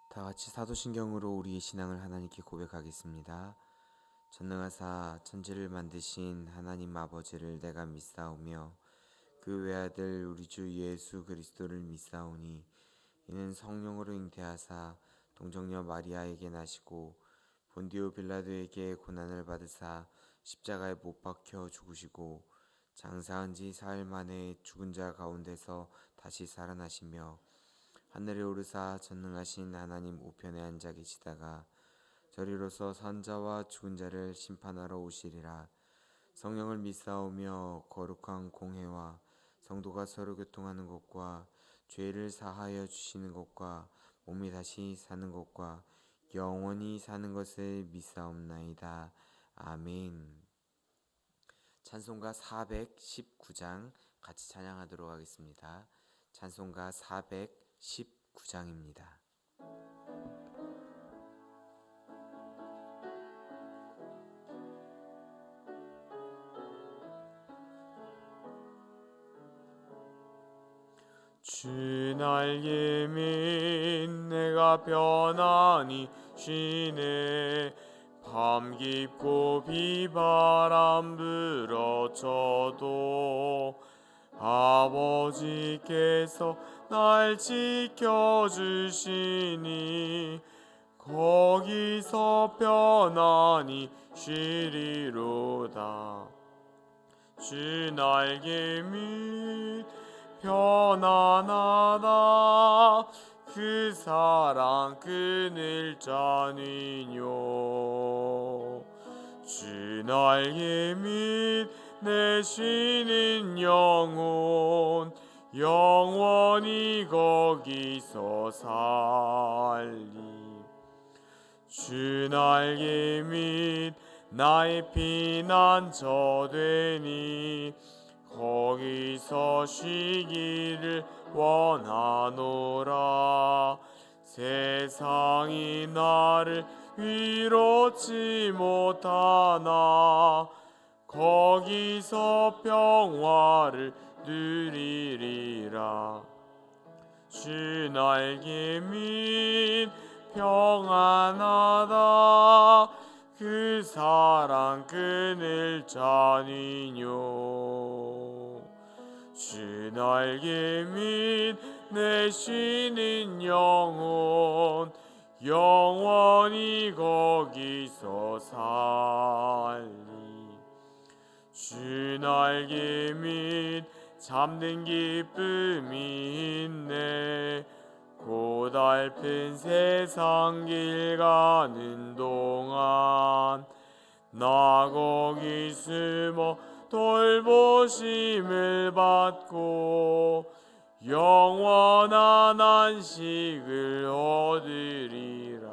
다 같이 사도신경으로 우리의 신앙을 하나님께 고백하겠습니다. 전능하사 천지를 만드신 하나님 아버지를 내가 믿사오며 그 외아들 우리 주 예수 그리스도를 믿사오니 이는 성령으로 잉태하사 동정녀 마리아에게 나시고 본디오 빌라도에게 고난을 받으사 십자가에 못 박혀 죽으시고 장사한 지 사흘 만에 죽은 자 가운데서 다시 살아나시며 하늘에 오르사 전능하신 하나님 우편에 앉아 계시다가 저리로서 산자와 죽은 자를 심판하러 오시리라. 성령을 믿사오며 거룩한 공회와 성도가 서로 교통하는 것과 죄를 사하여 주시는 것과 몸이 다시 사는 것과 영원히 사는 것을 믿사옵나이다. 아멘. 찬송가 419장 같이 찬양하도록 하겠습니다. 찬송가 419장입니다. 주 날개 및 내가 편안히 쉬네. 밤 깊고 비바람 불어쳐도 아버지께서 날 지켜주시니 거기서 편안히 쉬리로다. 주 날개 및 편안하다. 그 사랑 끊을 자는요. 주 날개 및 내 쉬는 영혼 영원히 거기서 살리. 주 날개 및 나의 피난처 되니 거기서 쉬기를 원하노라. 세상이 나를 위롭지 못하나 거기서 평화를 누리리라. 주 날개 및 평안하다. 그 사랑 끊을 자는요. 주 날개 및 내 쉬는 영혼 영원히 거기서 살리. 주 날개 및 잠든 기쁨이 있네. 고달픈 세상 길 가는 동안 나 거기 숨어 돌보심을 받고 영원한 안식을 얻으리라.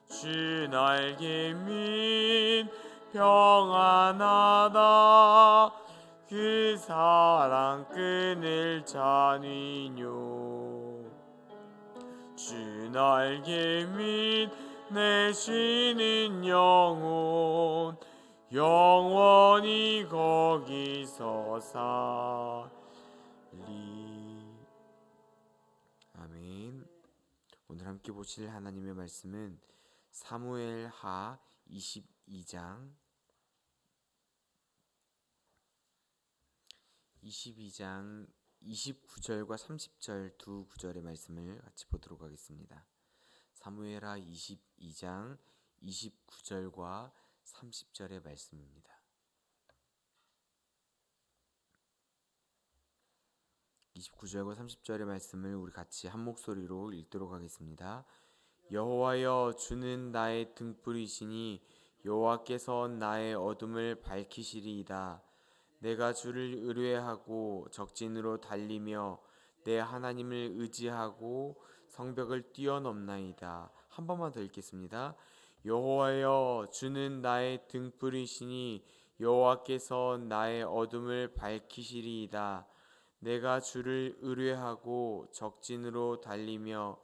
주 날개 및 평안하다. 그 사랑 끊을 자는요. 주 날개 및 내 쉬는 영혼 영원히 거기서 살리. 아멘. 오늘 함께 보실 하나님의 말씀은 사무엘하 22장 29절과 30절 두 구절의 말씀을 같이 보도록 하겠습니다. 사무엘하 22장 29절과 30절의 말씀입니다. 29절과 30절의 말씀을 우리 같이 한 목소리로 읽도록 하겠습니다. 여호와여, 주는 나의 등불이시니 여호와께서 나의 어둠을 밝히시리이다. 내가 주를 의뢰하고 적진으로 달리며 내 하나님을 의지하고 성벽을 뛰어넘나이다. 한 번만 더 읽겠습니다. 여호와여, 주는 나의 등불이시니 여호와께서 나의 어둠을 밝히시리이다. 내가 주를 의뢰하고 적진으로 달리며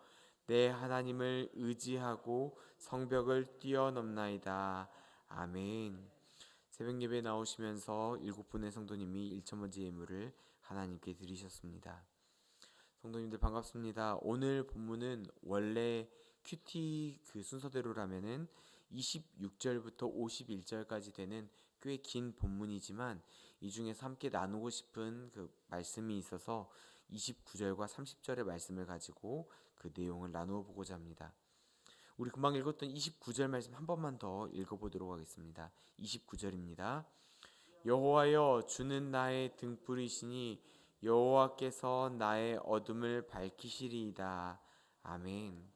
내 하나님을 의지하고 성벽을 뛰어넘나이다. 아멘. 새벽 예배에 나오시면서 7분의 성도님이 1,000번째 예물을 하나님께 드리셨습니다. 성도님들 반갑습니다. 오늘 본문은 원래 큐티 그 순서대로라면은 26절부터 51절까지 되는 꽤 긴 본문이지만 이 중에서 함께 나누고 싶은 그 말씀이 있어서 29절과 30절의 말씀을 가지고 그 내용을 나누어 보고자 합니다. 우리 금방 읽었던 29절 말씀 한 번만 더 읽어보도록 하겠습니다. 29절입니다. 여호와여 주는 나의 등불이시니 여호와께서 나의 어둠을 밝히시리이다. 아멘.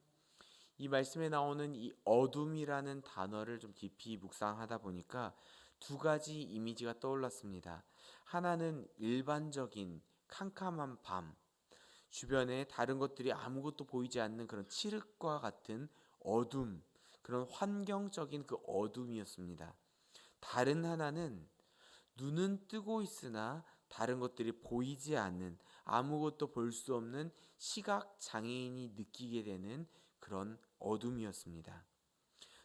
이 말씀에 나오는 이 어둠이라는 단어를 좀 깊이 묵상하다 보니까 두 가지 이미지가 떠올랐습니다. 하나는 일반적인 캄캄한 밤, 주변에 다른 것들이 아무것도 보이지 않는 그런 칠흑과 같은 어둠, 그런 환경적인 그 어둠이었습니다. 다른 하나는 눈은 뜨고 있으나 다른 것들이 보이지 않는, 아무것도 볼 수 없는 시각 장애인이 느끼게 되는 그런 어둠이었습니다.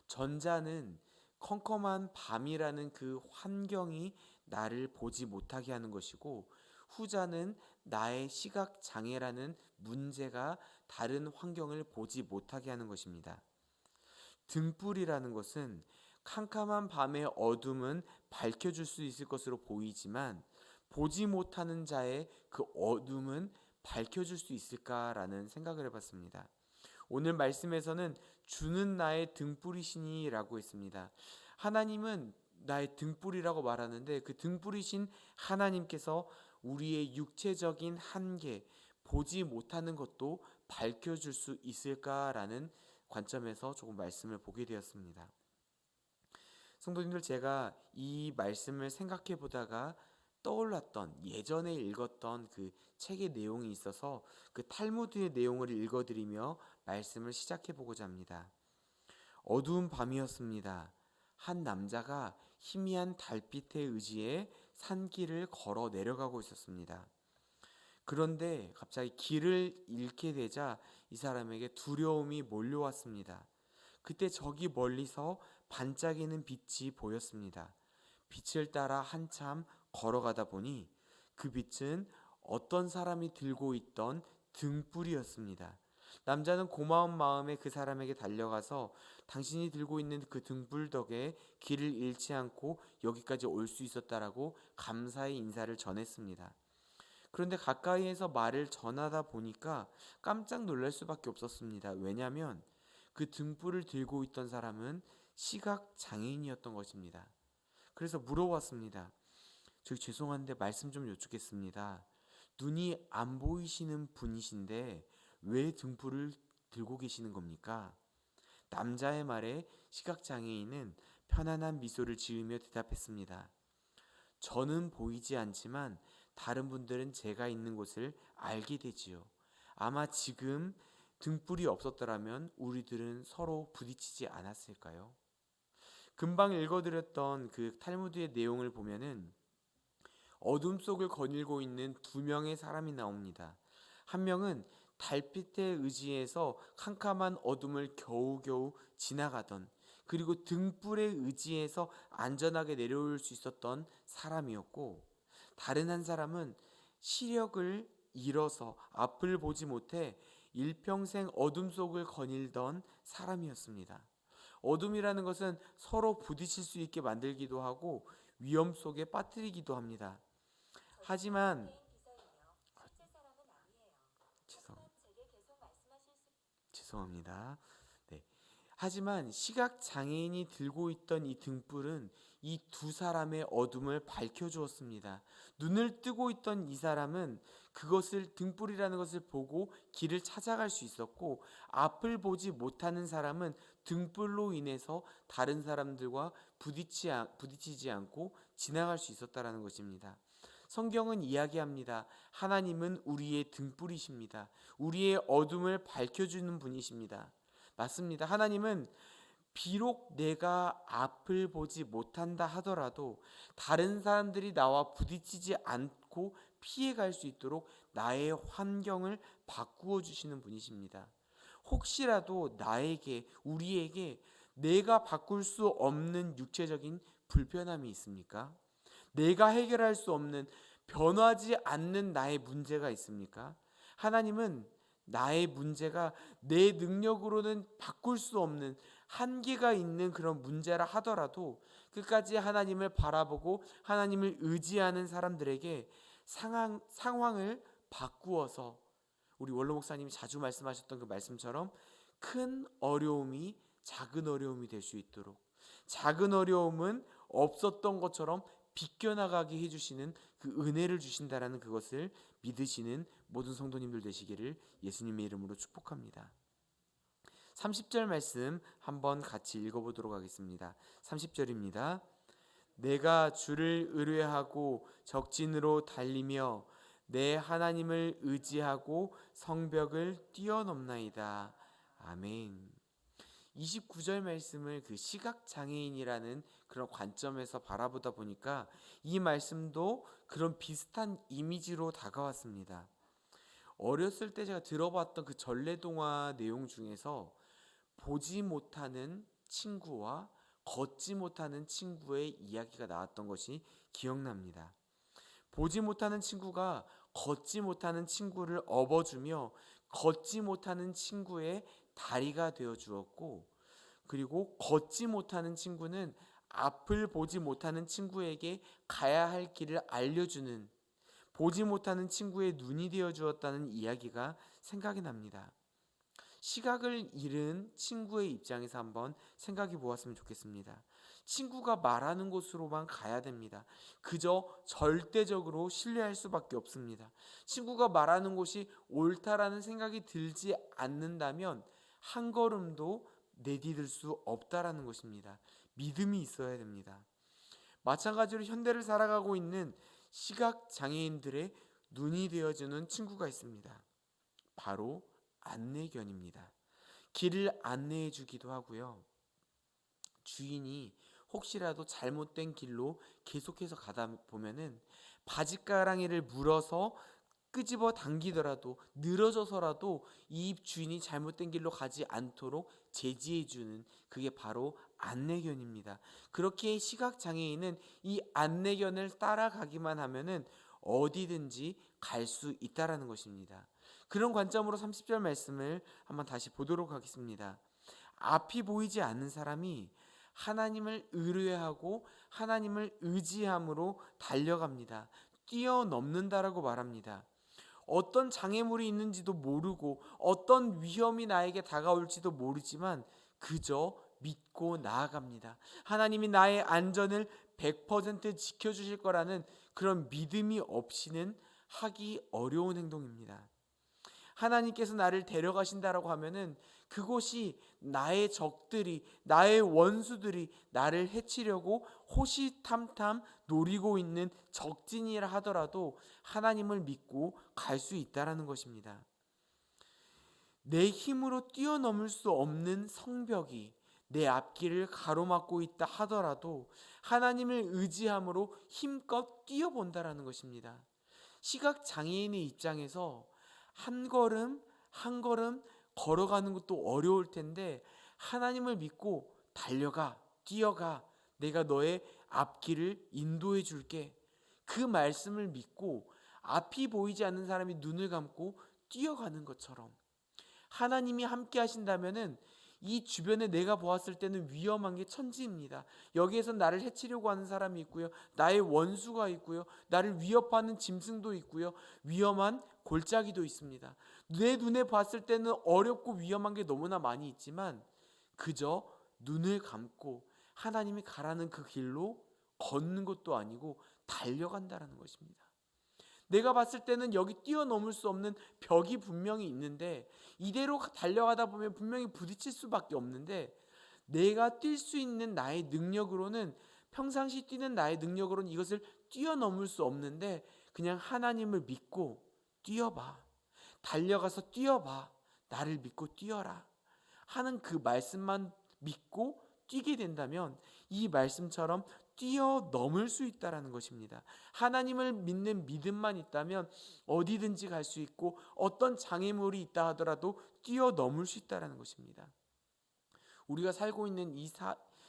전자는 컴컴한 밤이라는 그 환경이 나를 보지 못하게 하는 것이고, 후자는 나의 시각 장애라는 문제가 다른 환경을 보지 못하게 하는 것입니다. 등불이라는 것은 캄캄한 밤의 어둠은 밝혀줄 수 있을 것으로 보이지만 보지 못하는 자의 그 어둠은 밝혀줄 수 있을까라는 생각을 해봤습니다. 오늘 말씀에서는 주는 나의 등불이시니 라고 했습니다. 하나님은 나의 등불이라고 말하는데 그 등불이신 하나님께서 우리의 육체적인 한계, 보지 못하는 것도 밝혀줄 수 있을까라는 관점에서 조금 말씀을 보게 되었습니다. 성도님들, 제가 이 말씀을 생각해 보다가 떠올랐던 예전에 읽었던 그 책의 내용이 있어서 그 탈무드의 내용을 읽어드리며 말씀을 시작해 보고자 합니다. 어두운 밤이었습니다. 한 남자가 희미한 달빛에 의지해 산길을 걸어 내려가고 있었습니다. 그런데 갑자기 길을 잃게 되자 이 사람에게 두려움이 몰려왔습니다. 그때 저기 멀리서 반짝이는 빛이 보였습니다. 빛을 따라 한참 걸어가다 보니 그 빛은 어떤 사람이 들고 있던 등불이었습니다. 남자는 고마운 마음에 그 사람에게 달려가서 당신이 들고 있는 그 등불 덕에 길을 잃지 않고 여기까지 올 수 있었다라고 감사의 인사를 전했습니다. 그런데 가까이에서 말을 전하다 보니까 깜짝 놀랄 수밖에 없었습니다. 왜냐하면 그 등불을 들고 있던 사람은 시각 장애인이었던 것입니다. 그래서 물어봤습니다. 저기 죄송한데 말씀 좀 여쭙겠습니다. 눈이 안 보이시는 분이신데 왜 등불을 들고 계시는 겁니까? 남자의 말에 시각 장애인은 편안한 미소를 지으며 대답했습니다. 저는 보이지 않지만 다른 분들은 제가 있는 곳을 알게 되지요. 아마 지금 등불이 없었더라면 우리들은 서로 부딪히지 않았을까요? 금방 읽어드렸던 그 탈무드의 내용을 보면은 어둠 속을 거닐고 있는 두 명의 사람이 나옵니다. 한 명은 달빛에 의지해서 캄캄한 어둠을 겨우겨우 지나가던, 그리고 등불에 의지해서 안전하게 내려올 수 있었던 사람이었고, 다른 한 사람은 시력을 잃어서 앞을 보지 못해 일평생 어둠 속을 거닐던 사람이었습니다. 어둠이라는 것은 서로 부딪힐 수 있게 만들기도 하고 위험 속에 빠뜨리기도 합니다. 하지만 죄송합니다. 네. 하지만 시각 장애인이 들고 있던 이 등불은 이 두 사람의 어둠을 밝혀 주었습니다. 눈을 뜨고 있던 이 사람은 그것을, 등불이라는 것을 보고 길을 찾아갈 수 있었고, 앞을 보지 못하는 사람은 등불로 인해서 다른 사람들과 부딪히지 않고 지나갈 수 있었다라는 것입니다. 성경은 이야기합니다. 하나님은 우리의 등불이십니다. 우리의 어둠을 밝혀주는 분이십니다. 맞습니다. 하나님은 비록 내가 앞을 보지 못한다 하더라도 다른 사람들이 나와 부딪히지 않고 피해갈 수 있도록 나의 환경을 바꾸어 주시는 분이십니다. 혹시라도 나에게, 우리에게 내가 바꿀 수 없는 육체적인 불편함이 있습니까? 내가 해결할 수 없는, 변하지 않는 나의 문제가 있습니까? 하나님은 나의 문제가 내 능력으로는 바꿀 수 없는 한계가 있는 그런 문제라 하더라도 끝까지 하나님을 바라보고 하나님을 의지하는 사람들에게 상황을 바꾸어서, 우리 원로 목사님이 자주 말씀하셨던 그 말씀처럼 큰 어려움이 작은 어려움이 될 수 있도록, 작은 어려움은 없었던 것처럼 비껴나가게 해주시는 그 은혜를 주신다라는 그것을 믿으시는 모든 성도님들 되시기를 예수님의 이름으로 축복합니다. 30절 말씀 한번 같이 읽어보도록 하겠습니다. 30절입니다. 내가 주를 의뢰하고 적진으로 달리며 내 하나님을 의지하고 성벽을 뛰어넘나이다. 아멘. 29절 말씀을 그 시각장애인이라는 그런 관점에서 바라보다 보니까 이 말씀도 그런 비슷한 이미지로 다가왔습니다. 어렸을 때 제가 들어봤던 그 전래동화 내용 중에서 보지 못하는 친구와 걷지 못하는 친구의 이야기가 나왔던 것이 기억납니다. 보지 못하는 친구가 걷지 못하는 친구를 업어주며 걷지 못하는 친구의 다리가 되어 주었고, 그리고 걷지 못하는 친구는 앞을 보지 못하는 친구에게 가야 할 길을 알려주는, 보지 못하는 친구의 눈이 되어 주었다는 이야기가 생각이 납니다. 시각을 잃은 친구의 입장에서 한번 생각해 보았으면 좋겠습니다. 친구가 말하는 곳으로만 가야 됩니다. 그저 절대적으로 신뢰할 수밖에 없습니다. 친구가 말하는 곳이 옳다라는 생각이 들지 않는다면 한 걸음도 내디딜 수 없다라는 것입니다. 믿음이 있어야 됩니다. 마찬가지로 현대를 살아가고 있는 시각 장애인들의 눈이 되어주는 친구가 있습니다. 바로 안내견입니다. 길을 안내해 주기도 하고요. 주인이 혹시라도 잘못된 길로 계속해서 가다 보면은 바짓가랑이를 물어서 끄집어 당기더라도, 늘어져서라도 이 주인이 잘못된 길로 가지 않도록 제지해 주는, 그게 바로 안내견입니다. 그렇게 시각장애인은 이 안내견을 따라가기만 하면은 어디든지 갈 수 있다라는 것입니다. 그런 관점으로 30절 말씀을 한번 다시 보도록 하겠습니다. 앞이 보이지 않는 사람이 하나님을 의뢰하고 하나님을 의지함으로 달려갑니다. 뛰어넘는다라고 말합니다. 어떤 장애물이 있는지도 모르고 어떤 위험이 나에게 다가올지도 모르지만 그저 믿고 나아갑니다. 하나님이 나의 안전을 100% 지켜주실 거라는 그런 믿음이 없이는 하기 어려운 행동입니다. 하나님께서 나를 데려가신다라고 하면은 그곳이 나의 적들이, 나의 원수들이 나를 해치려고 호시탐탐 노리고 있는 적진이라 하더라도 하나님을 믿고 갈 수 있다라는 것입니다. 내 힘으로 뛰어넘을 수 없는 성벽이 내 앞길을 가로막고 있다 하더라도 하나님을 의지함으로 힘껏 뛰어본다라는 것입니다. 시각 장애인의 입장에서 한 걸음 한 걸음 걸어가는 것도 어려울 텐데 하나님을 믿고 달려가, 뛰어가, 내가 너의 앞길을 인도해 줄게, 그 말씀을 믿고 앞이 보이지 않는 사람이 눈을 감고 뛰어가는 것처럼 하나님이 함께 하신다면은 이 주변에 내가 보았을 때는 위험한 게 천지입니다. 여기에서 나를 해치려고 하는 사람이 있고요, 나의 원수가 있고요, 나를 위협하는 짐승도 있고요, 위험한 골짜기도 있습니다. 내 눈에 봤을 때는 어렵고 위험한 게 너무나 많이 있지만 그저 눈을 감고 하나님이 가라는 그 길로 걷는 것도 아니고 달려간다라는 것입니다. 내가 봤을 때는 여기 뛰어넘을 수 없는 벽이 분명히 있는데 이대로 달려가다 보면 분명히 부딪힐 수밖에 없는데 내가 뛸 수 있는 나의 능력으로는, 평상시 뛰는 나의 능력으로는 이것을 뛰어넘을 수 없는데 그냥 하나님을 믿고 뛰어봐, 달려가서 뛰어봐, 나를 믿고 뛰어라 하는 그 말씀만 믿고 뛰게 된다면 이 말씀처럼 뛰어넘을 수 있다라는 것입니다. 하나님을 믿는 믿음만 있다면 어디든지 갈 수 있고 어떤 장애물이 있다 하더라도 뛰어넘을 수 있다라는 것입니다. 우리가 살고 있는 이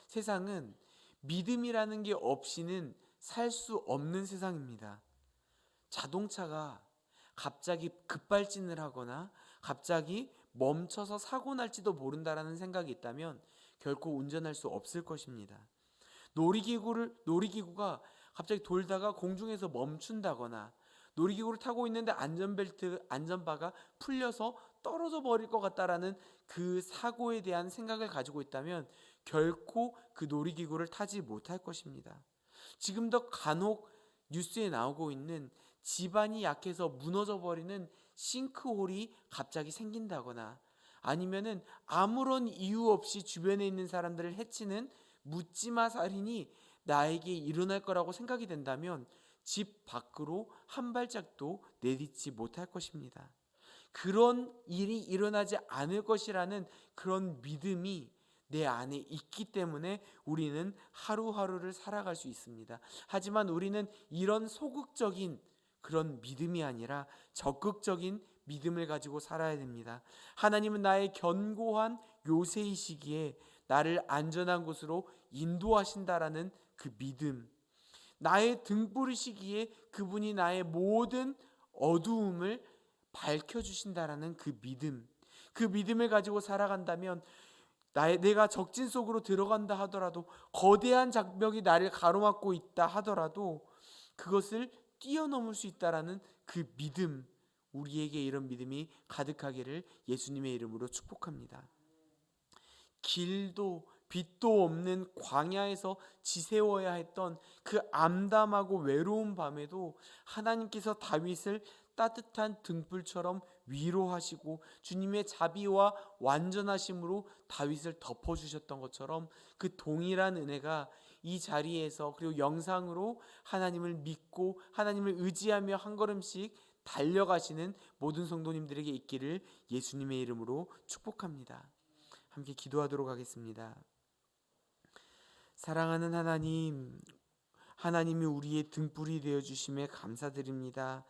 세상은 믿음이라는 게 없이는 살 수 없는 세상입니다. 자동차가 갑자기 급발진을 하거나 갑자기 멈춰서 사고 날지도 모른다라는 생각이 있다면 결코 운전할 수 없을 것입니다. 놀이기구가 갑자기 돌다가 공중에서 멈춘다거나 놀이기구를 타고 있는데 안전바가 풀려서 떨어져 버릴 것 같다라는 그 사고에 대한 생각을 가지고 있다면 결코 그 놀이기구를 타지 못할 것입니다. 지금도 간혹 뉴스에 나오고 있는 집안이 약해서 무너져 버리는 싱크홀이 갑자기 생긴다거나 아니면은 아무런 이유 없이 주변에 있는 사람들을 해치는 묻지마 살인이 나에게 일어날 거라고 생각이 된다면 집 밖으로 한 발짝도 내딛지 못할 것입니다. 그런 일이 일어나지 않을 것이라는 그런 믿음이 내 안에 있기 때문에 우리는 하루하루를 살아갈 수 있습니다. 하지만 우리는 이런 소극적인 그런 믿음이 아니라 적극적인 믿음을 가지고 살아야 됩니다. 하나님은 나의 견고한 요새이시기에 나를 안전한 곳으로 인도하신다라는 그 믿음, 나의 등불이시기에 그분이 나의 모든 어두움을 밝혀주신다라는 그 믿음, 그 믿음을 가지고 살아간다면 내가 적진 속으로 들어간다 하더라도 거대한 장벽이 나를 가로막고 있다 하더라도 그것을 뛰어넘을 수 있다라는 그 믿음, 우리에게 이런 믿음이 가득하기를 예수님의 이름으로 축복합니다. 길도 빛도 없는 광야에서 지새워야 했던 그 암담하고 외로운 밤에도 하나님께서 다윗을 따뜻한 등불처럼 위로하시고 주님의 자비와 완전하심으로 다윗을 덮어주셨던 것처럼 그 동일한 은혜가 이 자리에서 그리고 영상으로 하나님을 믿고 하나님을 의지하며 한 걸음씩 달려가시는 모든 성도님들에게 있기를 예수님의 이름으로 축복합니다. 함께 기도하도록 하겠습니다. 사랑하는 하나님, 하나님이 우리의 등불이 되어주심에 감사드립니다.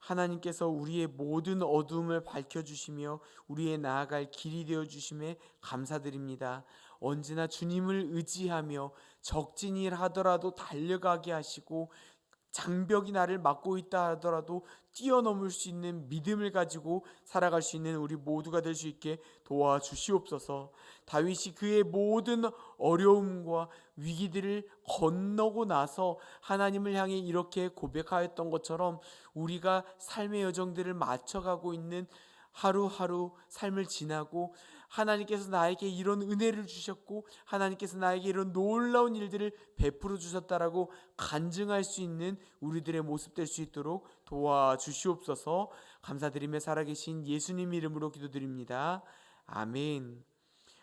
하나님께서 우리의 모든 어두움을 밝혀주시며 우리의 나아갈 길이 되어주심에 감사드립니다. 언제나 주님을 의지하며 적진 일 하더라도 달려가게 하시고 장벽이 나를 막고 있다 하더라도 뛰어넘을 수 있는 믿음을 가지고 살아갈 수 있는 우리 모두가 될 수 있게 도와주시옵소서. 다윗이 그의 모든 어려움과 위기들을 건너고 나서 하나님을 향해 이렇게 고백하였던 것처럼 우리가 삶의 여정들을 맞춰가고 있는 하루하루 삶을 지나고 하나님께서 나에게 이런 은혜를 주셨고 하나님께서 나에게 이런 놀라운 일들을 베풀어 주셨다라고 간증할 수 있는 우리들의 모습 될 수 있도록 도와주시옵소서. 감사드리며 살아계신 예수님 이름으로 기도드립니다. 아멘.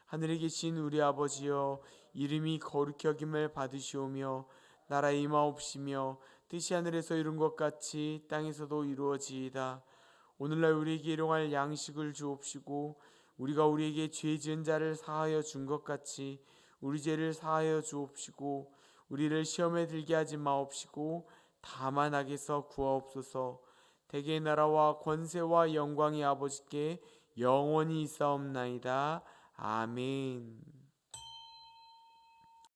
하늘에 계신 우리 아버지여, 이름이 거룩히 여김을 받으시오며 나라에 임하옵시며 뜻이 하늘에서 이룬 것 같이 땅에서도 이루어지이다. 오늘날 우리에게 일용할 양식을 주옵시고 우리가 우리에게 죄 지은 자를 사하여 준 것 같이 우리 죄를 사하여 주옵시고 우리를 시험에 들게 하지 마옵시고 다만 악에서 구하옵소서. 대개의 나라와 권세와 영광이 아버지께 영원히 있사옵나이다. 아멘.